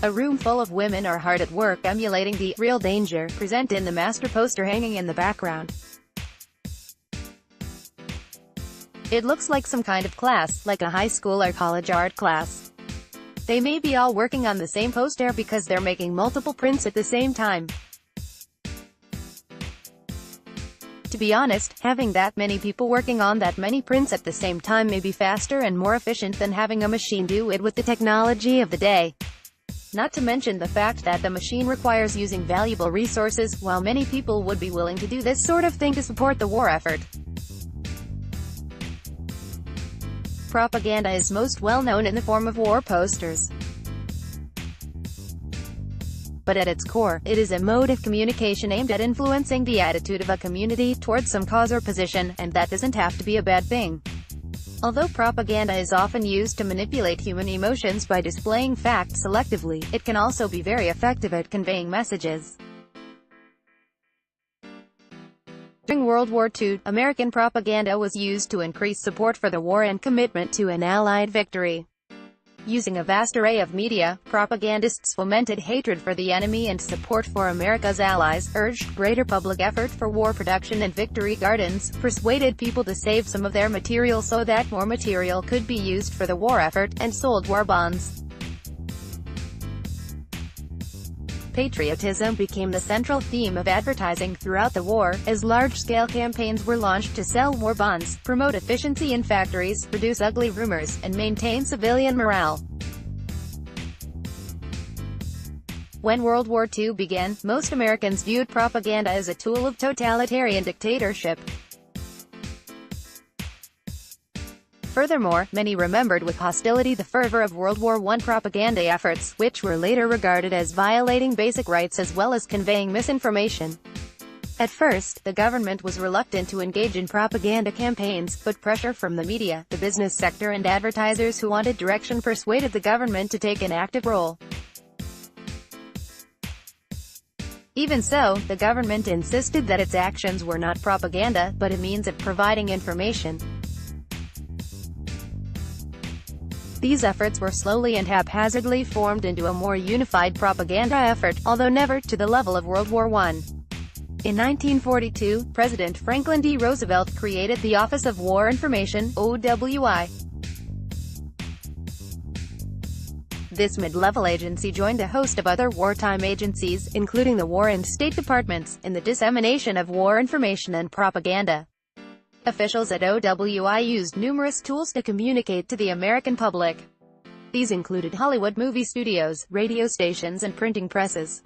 A room full of women are hard at work emulating the real danger present in the master poster hanging in the background. It looks like some kind of class, like a high school or college art class. They may be all working on the same poster because they're making multiple prints at the same time. To be honest, having that many people working on that many prints at the same time may be faster and more efficient than having a machine do it with the technology of the day. Not to mention the fact that the machine requires using valuable resources, while many people would be willing to do this sort of thing to support the war effort. Propaganda is most well known in the form of war posters. But at its core, it is a mode of communication aimed at influencing the attitude of a community towards some cause or position, and that doesn't have to be a bad thing. Although propaganda is often used to manipulate human emotions by displaying facts selectively, it can also be very effective at conveying messages. During World War II, American propaganda was used to increase support for the war and commitment to an Allied victory. Using a vast array of media, propagandists fomented hatred for the enemy and support for America's allies, urged greater public effort for war production and victory gardens, persuaded people to save some of their material so that more material could be used for the war effort, and sold war bonds. Patriotism became the central theme of advertising throughout the war, as large-scale campaigns were launched to sell war bonds, promote efficiency in factories, reduce ugly rumors, and maintain civilian morale. When World War II began, most Americans viewed propaganda as a tool of totalitarian dictatorship. Furthermore, many remembered with hostility the fervor of World War I propaganda efforts, which were later regarded as violating basic rights as well as conveying misinformation. At first, the government was reluctant to engage in propaganda campaigns, but pressure from the media, the business sector and advertisers who wanted direction persuaded the government to take an active role. Even so, the government insisted that its actions were not propaganda, but a means of providing information. These efforts were slowly and haphazardly formed into a more unified propaganda effort, although never to the level of World War I. In 1942, President Franklin D. Roosevelt created the Office of War Information, OWI. This mid-level agency joined a host of other wartime agencies, including the War and State Departments, in the dissemination of war information and propaganda. Officials at OWI used numerous tools to communicate to the American public. These included Hollywood movie studios, radio stations and printing presses.